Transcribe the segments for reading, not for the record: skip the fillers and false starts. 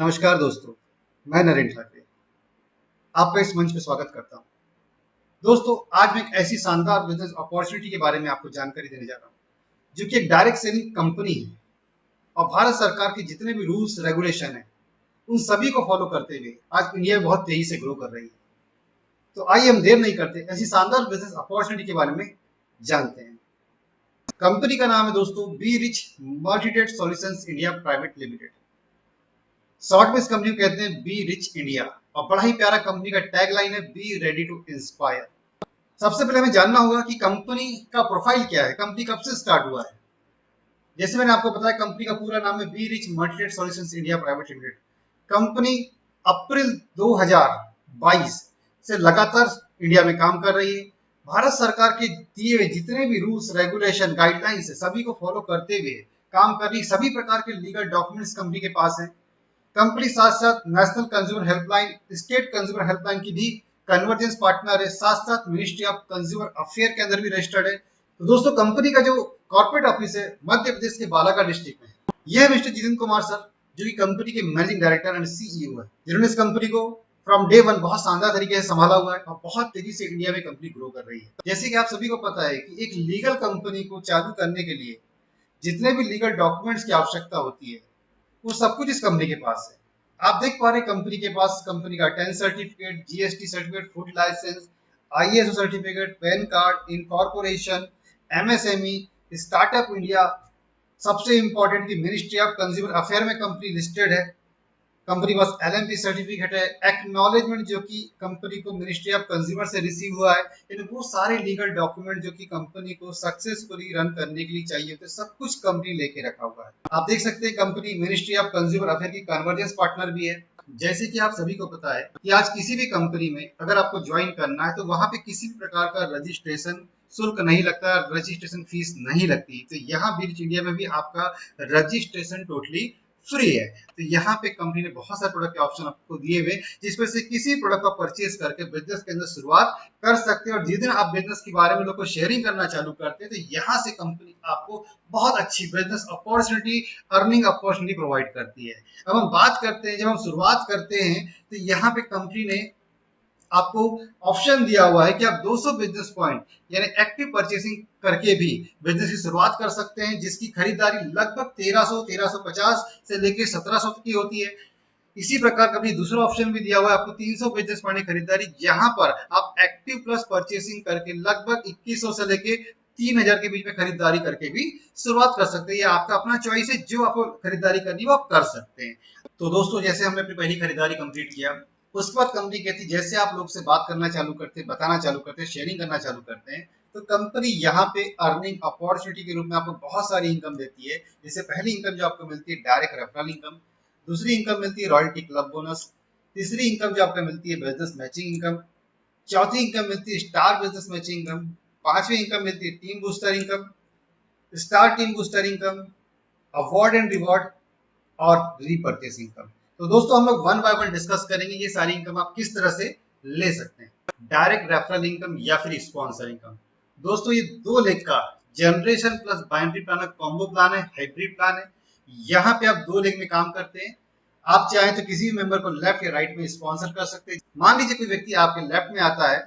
नमस्कार दोस्तों, मैं नरेंद्र ठाकरे आपका इस मंच पे स्वागत करता हूं। दोस्तों, आज मैं एक ऐसी शानदार बिजनेस अपॉर्चुनिटी के बारे में आपको जानकारी देने जा रहा हूं, जो कि एक डायरेक्ट सेलिंग कंपनी है और भारत सरकार के जितने भी रूल्स रेगुलेशन हैं, उन सभी को फॉलो करते हुए आज इंडिया बहुत तेजी से ग्रो कर रही है। तो आइए हम देर नहीं करते, ऐसी शानदार बिजनेस अपॉर्चुनिटी के बारे में जानते हैं। कंपनी का नाम है दोस्तों be rich multitrade solutions India private limited. Short में इस कंपनी को कहते हैं बी रिच इंडिया और बड़ा ही प्यारा कंपनी का टैगलाइन है बी रेडी टू इंस्पायर। सबसे पहले हमें जानना होगा कि कंपनी का प्रोफाइल क्या है, कंपनी कब से स्टार्ट हुआ है। जैसे मैंने आपको बताया, कंपनी का पूरा नाम है be rich multitrade solutions India private limited. कंपनी अप्रैल 2022 से लगातार इंडिया में काम कर रही है। भारत सरकार के दिए हुए जितने भी रूल्स रेगुलेशन गाइडलाइंस है, सभी को फॉलो करते हुए काम कर रही। सभी प्रकार के लीगल डॉक्यूमेंट्स कंपनी के पास है। कंपनी साथ साथ national consumer helpline, state consumer helpline की भी कन्वर्जेंस पार्टनर है। साथ साथ मिनिस्ट्री ऑफ कंज्यूमर अफेयर के अंदर भी रजिस्टर्ड है। तो दोस्तों, कंपनी का जो कॉर्पोरेट ऑफिस है मध्य प्रदेश के बालाघाट डिस्ट्रिक्ट में है। यह मिस्टर जितिन कुमार सर, जो कि कंपनी के मैनेजिंग डायरेक्टर एंड सीईओ है, जिन्होंने इस कंपनी को फ्रॉम डे वन बहुत शानदार तरीके से संभाला हुआ है और बहुत तेजी से इंडिया में कंपनी ग्रो कर रही है। जैसे कि आप सभी को पता है कि एक लीगल कंपनी को चालू करने के लिए जितने भी लीगल डॉक्यूमेंट्स की आवश्यकता होती है, वो सब कुछ इस कंपनी के पास है। आप देख पा रहे हैं कंपनी के पास कंपनी का 10 certificate, GST certificate, food licence, ISO certificate, PAN card, incorporation, MSME, startup India, सबसे इंपॉर्टेंट की मिनिस्ट्री ऑफ कंज्यूमर अफेयर में कंपनी लिस्टेड है। कंपनी पास एलएमपी सर्टिफिकेट है, एक्नॉलेजमेंट जो कि कंपनी को मिनिस्ट्री ऑफ कंज्यूमर से रिसीव हुआ है। इन वो सारे लीगल डॉक्यूमेंट जो कि कंपनी को सक्सेसफुली रन करने के लिए चाहिए होते, सब कुछ कंपनी लेके रखा हुआ है। आप देख सकते हैं company ministry of consumer affair की कन्वर्जेंस पार्टनर भी है। जैसे कि आप सभी को पता है कि आज किसी भी कंपनी में अगर आपको ज्वाइन करना है तो वहां पे किसी भी प्रकार का रजिस्ट्रेशन शुल्क नहीं लगता, रजिस्ट्रेशन फीस नहीं लगती। तो यहाँ बीच इंडिया में भी आपका रजिस्ट्रेशन टोटली फ्री है। तो यहाँ पे कंपनी ने बहुत सारे प्रोडक्ट के ऑप्शन आपको दिए हुए, जिसमें से किसी प्रोडक्ट को परचेज करके बिजनेस के अंदर शुरुआत कर सकते हैं। और जिस दिन आप बिजनेस के बारे में लोग को शेयरिंग करना चालू करते हैं, तो यहाँ से कंपनी आपको बहुत अच्छी business opportunity, earning opportunity provide करती है। अब हम बात करते हैं, जब हम शुरुआत करते हैं तो यहाँ पे कंपनी ने आपको ऑप्शन दिया हुआ है कि आप 200 बिजनेस पॉइंट यानी एक्टिव परचेसिंग करके भी बिजनेस की शुरुआत कर सकते हैं, जिसकी खरीदारी लगभग 1350 से लेकर 1700 तक की होती है। इसी प्रकार का भी दूसरा ऑप्शन भी दिया हुआ है आपको 300 बिजनेस पॉइंट की खरीदारी, जहां पर आप एक्टिव प्लस परचेसिंग करके लगभग 2100 से लेके 3000 के बीच में खरीदारी करके भी शुरुआत कर सकते हैं। ये आपका अपना चॉइस है, जो आपको खरीदारी करनी है वो आप कर सकते हैं। तो दोस्तों, जैसे हमने अपनी पहली खरीदारी कंप्लीट किया, उसके बाद कंपनी कहती है जैसे आप लोग से बात करना चालू करते हैं, बताना चालू करते हैं, शेयरिंग करना चालू करते हैं, तो कंपनी यहाँ पे अर्निंग अपॉर्चुनिटी के रूप में आपको बहुत सारी इनकम देती है। जैसे पहली इनकम जो आपको मिलती है डायरेक्ट रेफरल इनकम, दूसरी इनकम मिलती है रॉयल्टी क्लब बोनस, तीसरी इनकम जो आपको मिलती है बिजनेस मैचिंग इनकम, चौथी इनकम मिलती है स्टार बिजनेस मैचिंग इनकम, पांचवी इनकम मिलती है team booster income, star team booster income, award and reward और रीपर्चेस इनकम। तो दोस्तों, हम लोग वन बाय वन डिस्कस करेंगे ये सारी इनकम आप किस तरह से ले सकते हैं, डायरेक्ट रेफरल इनकम या फिर स्पॉन्सर इनकम। दोस्तों, ये 2 लेग का generation plus binary plan combo plan है, हाइब्रिड प्लान है। यहाँ पे आप 2 लेग में काम करते हैं। आप चाहें तो किसी भी मेंबर को लेफ्ट या राइट में स्पॉन्सर कर सकते हैं। मान लीजिए कोई व्यक्ति आपके लेफ्ट में आता है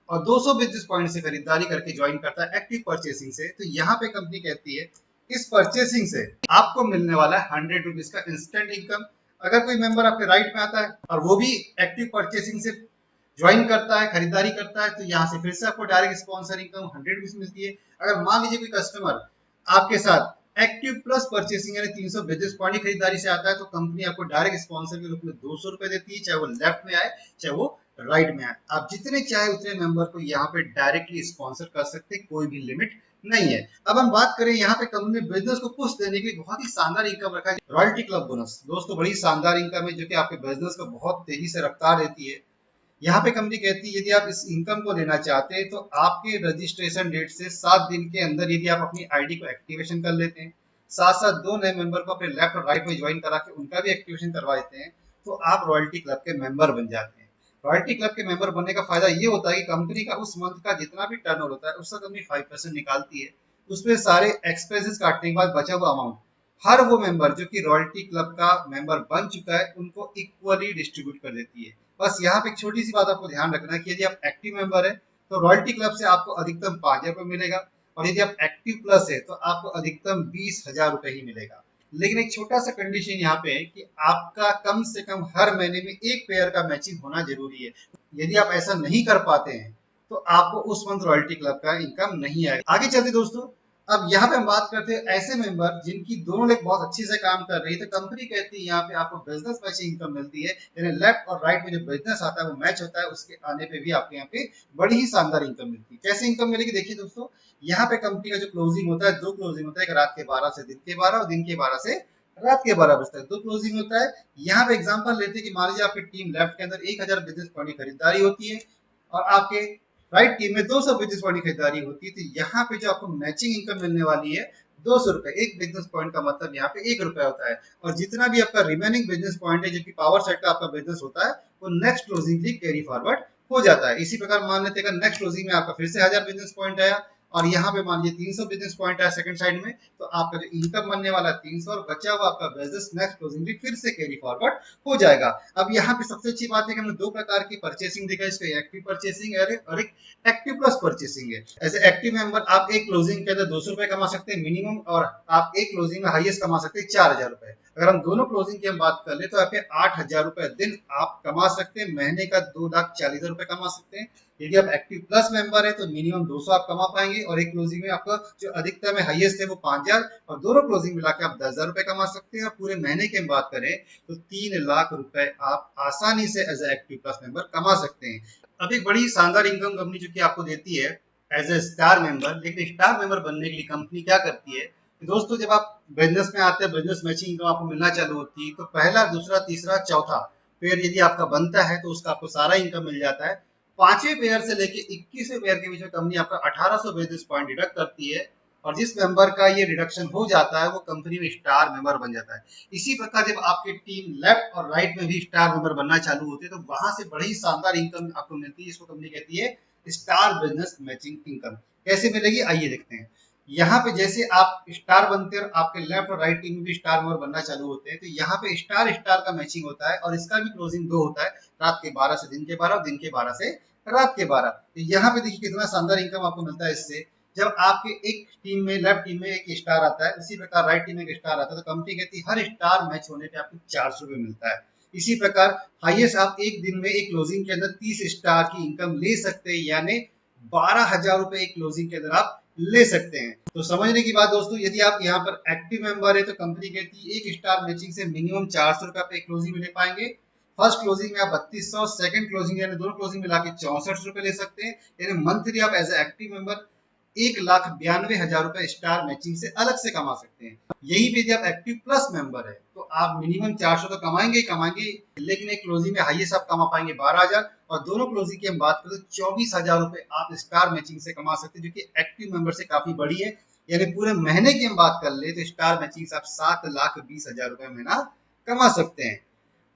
और 200 बिजनेस पॉइंट से खरीदारी करके ज्वाइन करता है एक्टिव परचेसिंग से, तो यहाँ पे कंपनी कहती है इस परचेसिंग से आपको मिलने वाला है 100 रुपीज का इंस्टेंट इनकम। अगर कोई मेंबर आपके राइट में आता है और वो भी एक्टिव परचेसिंग से ज्वाइन करता है, खरीदारी करता है, तो यहाँ से फिर से आपको डायरेक्ट स्पॉन्सर इनकम 100 रुपीज मिलती है। अगर मान लीजिए कोई कस्टमर आपके साथ एक्टिव प्लस परचेसिंग यानी 300 बिजनेस पॉइंट की खरीदारी से आता है, तो कंपनी आपको डायरेक्ट स्पॉन्सर के रूप में 200 रुपए देती है, चाहे वो लेफ्ट में आए चाहे वो राइट में आए। आप जितने चाहे उतने मेंबर को यहाँ पे डायरेक्टली स्पॉन्सर कर सकते हैं, कोई भी लिमिट नहीं है। अब हम बात करें यहाँ पे कंपनी ने बिजनेस को पुश देने के लिए बहुत ही शानदार इनकम रखा है, रॉयल्टी क्लब बोनस। दोस्तों, बड़ी शानदार इनकम है जो कि आपके बिजनेस को बहुत तेजी से रफ्तार देती है। यहाँ पे कंपनी कहती है यदि आप इस इनकम को लेना चाहते हैं तो आपके रजिस्ट्रेशन डेट से 7 दिन के अंदर यदि आप अपनी आईडी को एक्टिवेशन कर लेते हैं, साथ साथ 2 नए मेंबर को अपने लेफ्ट और राइट में ज्वाइन करा के उनका भी एक्टिवेशन करवा देते हैं, तो आप रॉयल्टी क्लब के मेंबर बन जाते हैं। रॉयल्टी क्लब के मेंबर बनने का फायदा ये होता है कि कंपनी का उस मंथ का जितना भी टर्नओवर होता है उसका कंपनी 5% निकालती है। उसमें सारे एक्सपेंसेस काटने के बाद बचा हुआ अमाउंट हर वो मेंबर जो कि रॉयल्टी क्लब का मेंबर बन चुका है उनको इक्वली डिस्ट्रीब्यूट कर देती है। बस यहाँ पे एक छोटी सी बात आपको ध्यान रखना है कि यदि आप एक्टिव मेंबर है तो रॉयल्टी क्लब से आपको अधिकतम 5,000 रुपये मिलेगा, और यदि आप एक्टिव प्लस है तो आपको अधिकतम 20,000 रुपये ही मिलेगा। लेकिन एक छोटा सा कंडीशन यहाँ पे है कि आपका कम से कम हर महीने में एक पेयर का मैचिंग होना जरूरी है। यदि आप ऐसा नहीं कर पाते हैं तो आपको उस मंथ रॉयल्टी क्लब का इनकम नहीं आएगा। आगे चलते दोस्तों, अब यहाँ पे हम बात करते हैं ऐसे मेंबर जिनकी दोनों लेग बहुत अच्छे से काम कर रही है, तो कंपनी कहती है यहाँ पे आपको बिजनेस मैचिंग इनकम मिलती है, यानी लेफ्ट और राइट में जो बिजनेस आता है वो मैच होता है, उसके आने पे भी आपको यहाँ पे बड़ी ही शानदार इनकम मिलती है। कैसे इनकम मिलेगी देखिए दोस्तों, यहाँ पे कंपनी का जो क्लोजिंग होता है, दो क्लोजिंग होता है, एक रात के 12 से दिन के 12 और दिन के 12 से रात के 12 बजे तक दो क्लोजिंग होता है। यहाँ पे एग्जांपल लेते हैं कि मान लीजिए आपकी टीम लेफ्ट के अंदर 1000 बिजनेस पॉइंट की खरीदारी होती है और आपके राइट टीम में 200 बिजनेस पॉइंट की खरीदारी होती है, तो यहाँ पे जो आपको मैचिंग इनकम मिलने वाली है 200 रुपए। एक बिजनेस पॉइंट का मतलब यहाँ पे 1 रुपया होता है, और जितना भी आपका रिमेनिंग बिजनेस पॉइंट है जो कि पावर साइड का आपका बिजनेस होता है वो नेक्स्ट क्लोजिंग के कैरी फॉरवर्ड हो जाता है। इसी प्रकार मान लेते हैं नेक्स्ट क्लोजिंग में आपका फिर से 1000 बिजनेस पॉइंट आया और यहाँ पे मान लीजिए 300 बिजनेस पॉइंट है सेकंड साइड में, तो आपका जो इनकम बनने वाला है 300 और बचा हुआ आपका बिजनेस नेक्स्ट क्लोजिंग भी फिर से कैरी फॉरवर्ड हो जाएगा। अब यहाँ पे सबसे अच्छी बात है कि हमने दो प्रकार की परचेसिंग देखा, इसका एक्टिव परचेसिंग है और एक एक्टिव प्लस परचेसिंग है। ऐसे एक्टिव मेंबर आप एक क्लोजिंग के अंदर 200 रुपए कमा सकते हैं मिनिमम, और आप एक क्लोजिंग में हाईएस्ट कमा सकते हैं 4,000 रुपए। अगर हम दोनों क्लोजिंग की हम बात कर ले तो यहाँ पे 8,000 रुपए दिन आप कमा सकते हैं, महीने का 2,40,000 रुपए कमा सकते हैं। यदि आप एक्टिव प्लस मेंबर है तो मिनिमम 200 आप कमा पाएंगे, और एक क्लोजिंग में आपका जो अधिकतम है हाईएस्ट है वो 5,000, और दोनों क्लोजिंग मिला के आप 10,000 रुपए कमा सकते हैं। और पूरे महीने की हम बात करें तो 3 लाख रुपए आप आसानी से as a active plus member कमा सकते हैं। अब एक बड़ी शानदार इनकम कंपनी जो कि आपको देती है एज ए स्टार मेंबर, लेकिन स्टार मेंबर बनने के लिए कंपनी क्या करती है दोस्तों, जब आप बिजनेस में आते हैं बिजनेस मैचिंग इनकम आपको मिलना चालू होती है, तो पहला दूसरा तीसरा चौथा पेयर यदि आपका बनता है तो उसका आपको सारा इनकम मिल जाता है। पांचवें पेयर से लेके 21वें पेयर के बीच में कंपनी आपका 1800 बेसिस पॉइंट डिडक्ट करती है, और जिस मेंबर का ये रिडक्शन हो जाता है वो कंपनी में स्टार मेंबर बन जाता है। इसी प्रकार जब आपकी टीम लेफ्ट और राइट में भी स्टार मेंबर बनना चालू होती है तो वहां से बड़ी शानदार इनकम आपको मिलती है, जिसको कंपनी कहती है स्टार बिजनेस मैचिंग इनकम। कैसे मिलेगी आइए देखते हैं। यहाँ पे जैसे आप स्टार बनते हैं और आपके लेफ्ट और राइट टीम में भी स्टार मेंबर बनना चालू होते हैं, तो यहाँ पे स्टार स्टार का मैचिंग होता है, और इसका भी क्लोजिंग 2 होता है, रात के 12 से दिन के 12 और दिन के 12 से रात के 12। तो यहाँ पे देखिए कितना शानदार इनकम आपको मिलता है इससे। जब आपके एक टीम में लेफ्ट टीम में एक स्टार आता है, उसी प्रकार राइट टीम में एक स्टार आता है, तो कंपनी कहती है हर स्टार मैच होने पे आपको 400 रुपए मिलता है। इसी प्रकार हाईएस्ट आप एक दिन में एक क्लोजिंग के अंदर 30 स्टार की इनकम ले सकते हैं, यानी 12,000 रुपए एक क्लोजिंग के अंदर आप ले सकते हैं। तो समझने की बात दोस्तों, यदि आप यहाँ पर एक्टिव मेंबर है तो कंपनी कहती है एक स्टार मैचिंग से मिनिमम 400 रुपए आप एक क्लोजिंग में ले पाएंगे। फर्स्ट क्लोजिंग में आप 3200, सेकंड क्लोजिंग यानी दोनों क्लोजिंग मिला के 64 रुपए ले सकते हैं, यानी मंथली आप एज ए एक्टिव मेंबर 1,92,000 रुपए स्टार मैचिंग से अलग से कमा सकते हैं। यही पे यदि आप एक्टिव प्लस मेंबर है तो आप मिनिमम 400 तो कमाएंगे ही कमाएंगे, लेकिन एक क्लोजिंग में हाईएस्ट आप कमा पाएंगे 12,000, और दोनों क्लोजिंग की हम बात करें तो 24,000 रुपए आप स्टार मैचिंग से कमा सकते हैं, जो कि एक्टिव मेंबर से काफी बड़ी है। यानी पूरे महीने की हम बात कर ले तो स्टार मैचिंग से आप 7,20,000 रुपए महीना कमा सकते हैं।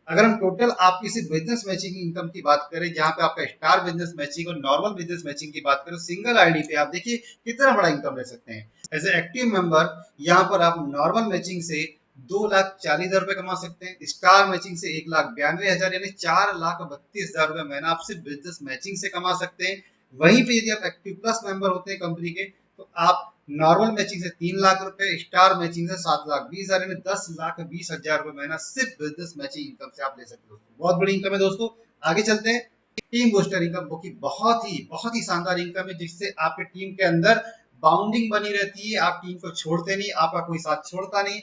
अगर हम टोटल आपकी सिर्फ बिजनेस मैचिंग इनकम की बात करें, जहां पे आपका स्टार बिजनेस मैचिंग और नॉर्मल बिजनेस मैचिंग की बात करें, सिंगल आईडी पे आप देखिए कितना बड़ा इनकम ले सकते हैं। एज ए एक्टिव मेंबर यहाँ पर आप नॉर्मल मैचिंग से 2,40,000 रुपए कमा सकते हैं, स्टार मैचिंग से 1,92,000 यानी 4,32,000 रुपए महीना आप सिर्फ बिजनेस मैचिंग से कमा सकते हैं। वहीं पे यदि आप एक्टिव प्लस मेंबर होते हैं कंपनी के तो आप नॉर्मल मैचिंग से 3 लाख रुपए, स्टार मैचिंग से 7,20,000 यानी 10,20,000 रुपए महीना सिर्फ बिजनेस मैचिंग इनकम से आप ले सकते हो। बहुत बड़ी इनकम है दोस्तों। आगे चलते हैं। टीम बूस्टर इनकम वो की बहुत ही शानदार इनकम है, जिससे आपके टीम के अंदर बाउंडिंग बनी रहती है, आप टीम को छोड़ते नहीं, आपका कोई साथ छोड़ता नहीं।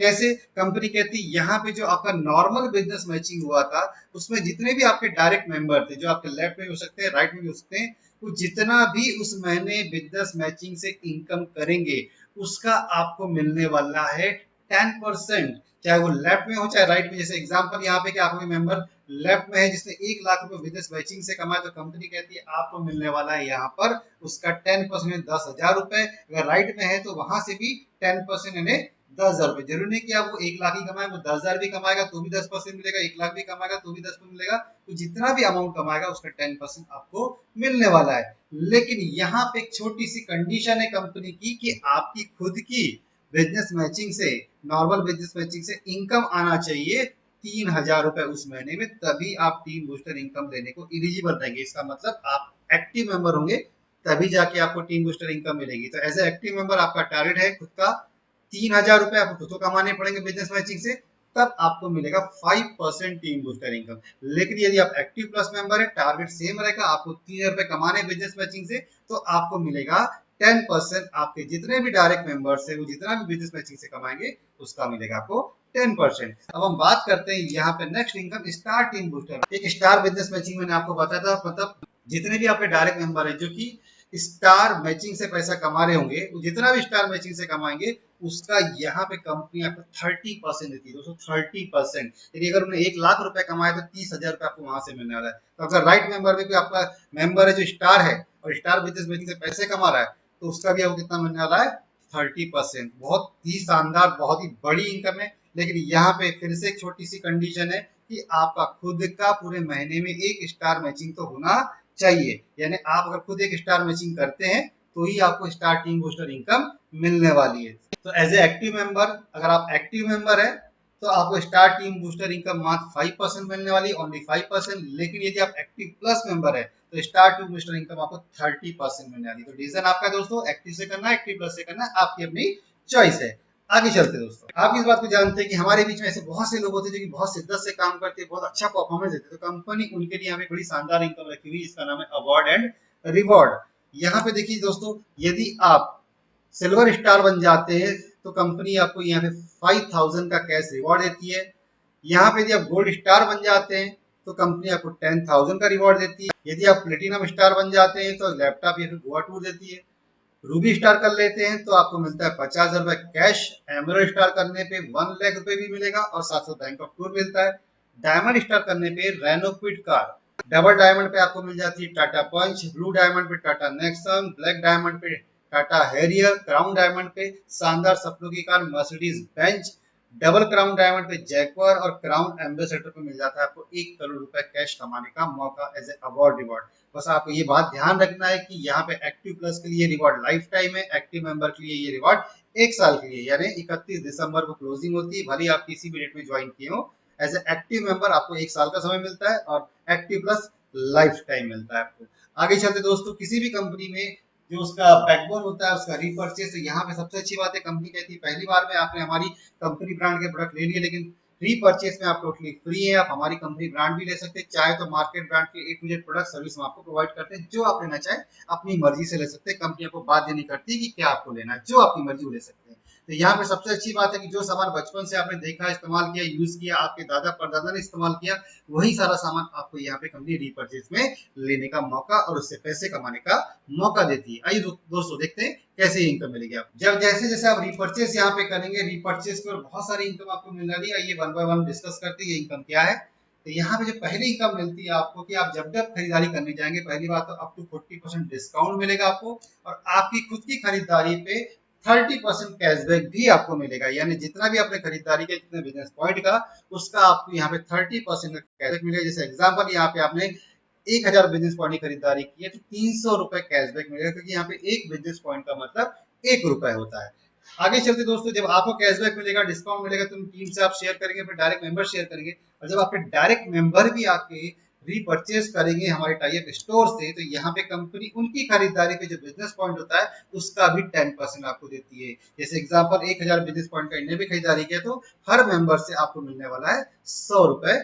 कैसे? कंपनी कहती है यहाँ पे जो आपका नॉर्मल बिजनेस मैचिंग हुआ था उसमें जितने भी आपके डायरेक्ट मेंबर थे, जो आपके लेफ्ट में भी हो सकते हैं राइट में भी हो सकते हैं, तो जितना भी उस महीने बिजनेस मैचिंग से इनकम करेंगे उसका आपको मिलने वाला है 10%, चाहे वो लेफ्ट में हो चाहे राइट में। जैसे एग्जांपल यहाँ पे कि आपके मेंबर लेफ्ट में है जिसने 1 लाख रुपए बिजनेस मैचिंग से कमाए, तो कंपनी कहती है आपको मिलने वाला है यहाँ पर उसका 10% 10,000 रुपए। अगर राइट में है तो वहां से भी 10% यानी 10,000 रुपए। जरूरी नहीं कि आप वो 1 लाख ही कमाए, वो 10,000 भी कमाएगा तो भी 10% मिलेगा, 1 लाख भी कमाएगा तो भी 10% मिलेगा। तो जितना भी अमाउंट कमाएगा उसका 10% आपको मिलने वाला है। लेकिन यहाँ पे एक छोटी सी कंडीशन है कंपनी की कि आपकी खुद की बिजनेस मैचिंग से, नॉर्मल बिजनेस मैचिंग से इनकम आना चाहिए 3,000 रुपए उस महीने में, तभी आप टीम बूस्टर इनकम लेने को एलिजिबल रहेंगे। इसका मतलब आप एक्टिव मेंबर होंगे तभी जाके आपको टीम बूस्टर इनकम मिलेगी। तो एज ए एक्टिव मेंबर आपका टारगेट है खुद का 3,000 रुपए आपको खुद को कमाने पड़ेंगे बिजनेस मैचिंग से, तब आपको मिलेगा 5% टीम बूस्टर इनकम। लेकिन यदि आप एक्टिव प्लस मेंबर है, टारगेट सेम रहेगा, आपको 3,000 रुपए कमाने बिजनेस मैचिंग से, तो आपको मिलेगा 10%। आपके जितने भी डायरेक्ट मेंबर्स है वो जितना भी बिजनेस मैचिंग से कमाएंगे उसका मिलेगा आपको 10%। अब हम बात करते हैं यहाँ पे next income, star team booster. एक स्टार बिजनेस मैचिंग मैंने आपको बताया था, मतलब जितने भी आपके डायरेक्ट मेंबर है जो कि स्टार मैचिंग से पैसा कमा रहे होंगे, जितना भी स्टार मैचिंग से कमाएंगे उसका यहाँ पे कंपनी आपको 30% देती है दोस्तों, 30%। यदि अगर उन्हें 1,00,000 रुपए कमाए तो 30,000 रुपए आपको वहां से मिलने वाला है। तो अगर राइट मेंबर में कोई आपका मेंबर है जो स्टार है और स्टार बिजनेस मैचिंग से पैसे कमा रहा है, तो उसका भी आपको कितना मिलने वाला है, 30%। बहुत ही शानदार, बहुत ही बड़ी इनकम है। लेकिन यहाँ पे फिर से एक छोटी सी कंडीशन है कि आपका खुद का पूरे महीने में एक स्टार मैचिंग तो होना चाहिए। यानी आप अगर खुद एक स्टार मैचिंग करते हैं तो ही आपको स्टार टीम बूस्टर इनकम मिलने वाली है। तो एज ए एक्टिव मेंबर, अगर आप एक्टिव मेंबर है तो आपको स्टार टीम बूस्टर इनकम मात्र 5% मिलने वाली, ओनली 5%। लेकिन यदि आप एक्टिव प्लस मेंबर है तो स्टार टीम बूस्टर इनकम आपको 30% मिलने वाली। तो डिसीजन आपका दोस्तों, एक्टिव से करना है, एक्टिव प्लस से करना है, आपकी अपनी चॉइस है। आगे चलते दोस्तों, आप इस बात को जानते हैं कि हमारे बीच में ऐसे बहुत से लोग होते हैं जो कि बहुत शिद्दत से काम करते हैं, बहुत अच्छा परफॉर्मेंस देते हैं, तो कंपनी उनके लिए यहाँ पे बड़ी शानदार इनकम रखी हुई है, इसका नाम है अवार्ड एंड रिवॉर्ड। यहाँ पे देखिए दोस्तों, यदि आप सिल्वर स्टार बन जाते हैं तो कंपनी आपको यहाँ पे 5,000 का कैश रिवॉर्ड देती है। यहाँ पे यदि आप गोल्ड स्टार बन जाते हैं तो कंपनी आपको 10,000 का रिवॉर्ड देती है। यदि आप प्लेटिनम स्टार बन जाते हैं तो लैपटॉप या फिर गोवा टूर देती है। रूबी स्टार कर लेते हैं तो आपको मिलता है 50,000 रुपए कैश। एमरल्ड स्टार करने पे 1,00,000 रुपए भी मिलेगा और साथ साथ बैंक ऑफ टूर मिलता है। डायमंड स्टार करने पे Renault Kwid car, double diamond पे आपको मिल जाती है टाटा पंच, ब्लू डायमंड पे टाटा नेक्सन, ब्लैक डायमंड पे टाटा हैरियर, क्राउन डायमंड पे शानदार सपनों की car Mercedes Benz, double crown diamond पे जैगवार और क्राउन एम्बेसडर पे मिल जाता है आपको 1 करोड़ रुपए कैश कमाने का मौका एज ए अवार्ड रिवॉर्ड। बस आपको ये बात ध्यान रखना है कि यहाँ पे एक्टिव प्लस के लिए रिवॉर्ड लाइफ टाइम है, एक्टिव मेंबर के लिए ये रिवॉर्ड 1 साल के लिए, यानी 31 दिसंबर को क्लोजिंग होती है। भले आप किसी भी डेट में ज्वाइन किए हो, एज ए एक्टिव मेंबर आपको 1 साल का समय मिलता है और एक्टिव प्लस लाइफ टाइम मिलता है आपको। आगे चलते दोस्तों, किसी भी कंपनी में जो उसका बैकबोन होता है उसका रीपर्चेस, तो यहाँ पे सबसे अच्छी बात है, कंपनी कहती है पहली बार में आपने हमारी कंपनी ब्रांड के प्रोडक्ट ले लिए, लेकिन रीपर्चेस में आप टोटली फ्री है, आप हमारी कंपनी ब्रांड भी ले सकते हैं। चाहे तो मार्केट ब्रांड के A to Z product service हम आपको प्रोवाइड करते हैं, जो आप लेना चाहे अपनी मर्जी से ले सकते हैं। कंपनी आपको बाध्य नहीं करती कि क्या आपको लेना है, जो आपकी मर्जी वो ले सकते हैं। तो यहाँ पे सबसे अच्छी बात है कि जो सामान बचपन से आपने देखा, इस्तेमाल किया, यूज किया, आपके दादा परदादा ने इस्तेमाल किया, वही सारा सामान आपको यहाँ पे कंपनी रीपर्चेस में लेने का मौका और उससे पैसे कमाने का मौका देती है। आइए दोस्तों देखते हैं कैसे इनकम मिलेगी आप जब जैसे जैसे आप रीपर्चेस यहाँ पे करेंगे, रीपर्चेस पर बहुत सारी इनकम आपको मिल रही है। आइए वन बाय वन डिस्कस करते हैं ये इनकम क्या है। तो यहाँ पे जो पहली इनकम मिलती है आपको कि आप जब जब खरीदारी करने जाएंगे, पहली बात तो अप टू 40% डिस्काउंट मिलेगा आपको, और आपकी खुद की खरीदारी पे 30% कैशबैक भी आपको मिलेगा। यानी जितना भी आपने खरीदारी किया, जितने बिजनेस पॉइंट का, उसका आपको यहाँ पे 30% का कैशबैक मिलेगा। जैसे एग्जाम्पल, यहाँ पे आपने 1,000 बिजनेस पॉइंट की खरीदारी की है तो 300 रुपए कैशबैक मिलेगा, क्योंकि यहाँ पे एक बिजनेस पॉइंट का मतलब 1 रुपए होता है। आगे चलते दोस्तों, जब आपको कैशबैक मिलेगा, डिस्काउंट मिलेगा, तो टीम से आप शेयर करेंगे, फिर डायरेक्ट मेंबर शेयर करेंगे, और जब आपके डायरेक्ट मेंबर भी आके रीपर्चेस करेंगे हमारे टाइप स्टोर से, तो यहाँ पे कंपनी उनकी खरीदारी पे जो बिजनेस पॉइंट होता है उसका भी 10% आपको देती है। जैसे एग्जांपल, 1,000 बिजनेस पॉइंट का इन्हें भी खरीदारी किया तो हर मेंबर से आपको मिलने वाला है 100 रुपए,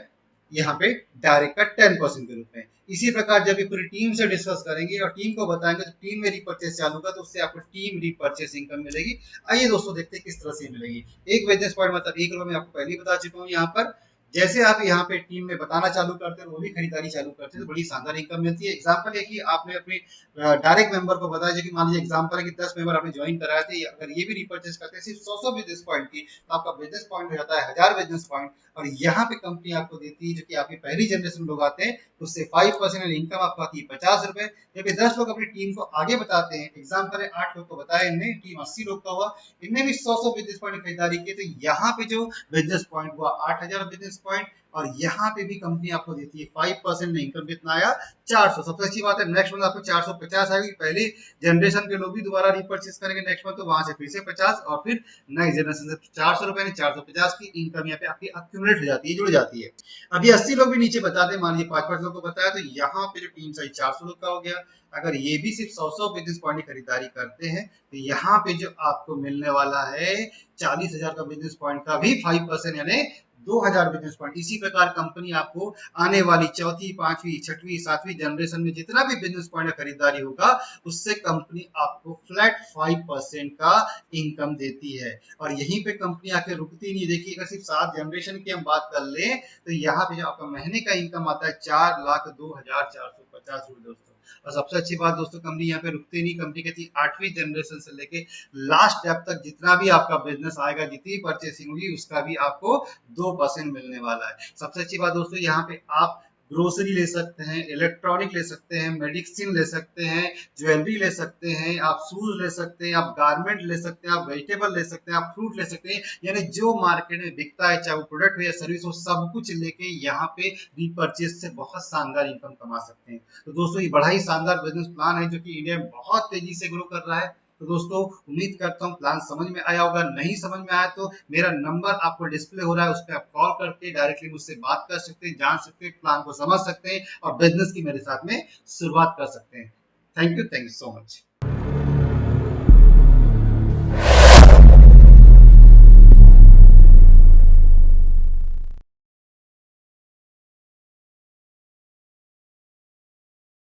यहाँ पे डायरेक्ट का 10% के रूप में। इसी प्रकार जब ये पूरी टीम से डिस्कस करेंगे और टीम को बताएंगे तो टीम में रीपर्चेस चालू होगा, तो उससे आपको टीम रीपर्चेस इनकम मिलेगी। आइए दोस्तों देखते हैं किस तरह से मिलेगी। एक बिजनेस पॉइंट मतलब 1 रुपए में आपको पहले ही बता चुका हूँ। यहाँ पर जैसे आप यहाँ पे टीम में बताना चालू करते हैं, वो भी खरीदारी चालू करते हैं, तो बड़ी शानदार इनकम मिलती है। एग्जाम्पल है कि आपने अपने डायरेक्ट मेंबर को बताया, जो कि मान लीजिए एग्जाम्पल है कि 10 मेंबर आपने ज्वाइन कराए थे, अगर ये भी रिपर्चेस करते हैं सिर्फ 100 बिजनेस पॉइंट की, तो आपका बिजनेस पॉइंट हो जाता है 1000 बिजनेस पॉइंट। और यहाँ पे कंपनी आपको देती है, जो कि आपकी पहली जनरेशन लोग आते हैं, उससे 5% इनकम आपको आती है 50 रुपए। जब 10 लोग अपनी टीम को आगे बताते हैं, एग्जाम्पल है 8 लोग को बताया इनने, टीम 80 लोग का हुआ, इनने भी 100 बिजनेस पॉइंट खरीदारी किए, तो यहाँ पे जो बिजनेस पॉइंट हुआ 8,000 बिजनेस पॉइंट, और यहाँ पे भी कंपनी आपको देती है 5% में इनकम कितना आया 400। सबसे अच्छी बात है नेक्स्ट मंथ आपको 450 आएगी। पहले जनरेशन के लोग भी दोबारा रिपर्चेस करेंगे नेक्स्ट मंथ, तो वहां से फिर से 50, और फिर नई जनरेशन से 400 रुपए 450 की इनकम यहाँ पे आपकी अक्यूमुलेट हो जाती है, जुड़ जाती है। अभी 80 लोग भी नीचे बताते हैं, मान लीजिए 5-5 लोग को बताया, तो यहाँ पे जो टीम साइज 400 लोग का हो गया। अगर ये भी सिर्फ 100 बिजनेस पॉइंट की खरीदारी करते हैं तो यहाँ पे जो आपको मिलने वाला है 40,000 का बिजनेस पॉइंट का भी 5% यानी 2,000 बिजनेस पॉइंट। इसी प्रकार कंपनी आपको आने वाली चौथी, पांचवी, छठवीं, सातवीं जनरेशन में जितना भी बिजनेस पॉइंट का खरीदारी होगा उससे कंपनी आपको फ्लैट 5% का इनकम देती है। और यहीं पे कंपनी आके रुकती नहीं। देखिए अगर सिर्फ 7 जनरेशन की हम बात कर लें तो यहाँ पे जो आपका महीने का इनकम आता है 4,02,450 रुपए दोस्तों। और सबसे अच्छी बात दोस्तों, कंपनी यहाँ पे रुकती नहीं। कंपनी कहती है 8वीं जनरेशन से लेके लास्ट स्टेप तक जितना भी आपका बिजनेस आएगा, जितनी परचेसिंग होगी उसका भी आपको 2% मिलने वाला है। सबसे अच्छी बात दोस्तों, यहाँ पे आप ग्रोसरी ले सकते हैं, इलेक्ट्रॉनिक ले सकते हैं, मेडिसिन ले सकते हैं, ज्वेलरी ले सकते हैं, आप शूज ले सकते हैं, आप गारमेंट ले सकते हैं, आप वेजिटेबल ले सकते हैं, आप फ्रूट ले सकते हैं। यानी जो मार्केट में बिकता है, चाहे वो प्रोडक्ट हो या सर्विस हो, सब कुछ लेके यहाँ पे रीपर्चेज से बहुत शानदार इनकम कमा सकते हैं। तो दोस्तों ये बड़ा ही शानदार बिजनेस प्लान है जो कि इंडिया में बहुत तेजी से ग्रो कर रहा है। तो दोस्तों उम्मीद करता हूँ प्लान समझ में आया होगा। नहीं समझ में आया तो मेरा नंबर आपको डिस्प्ले हो रहा है, उस पर आप कॉल करके डायरेक्टली मुझसे बात कर सकते हैं, जान सकते हैं, प्लान को समझ सकते हैं और बिजनेस की मेरे साथ में शुरुआत कर सकते हैं। Thank you so much.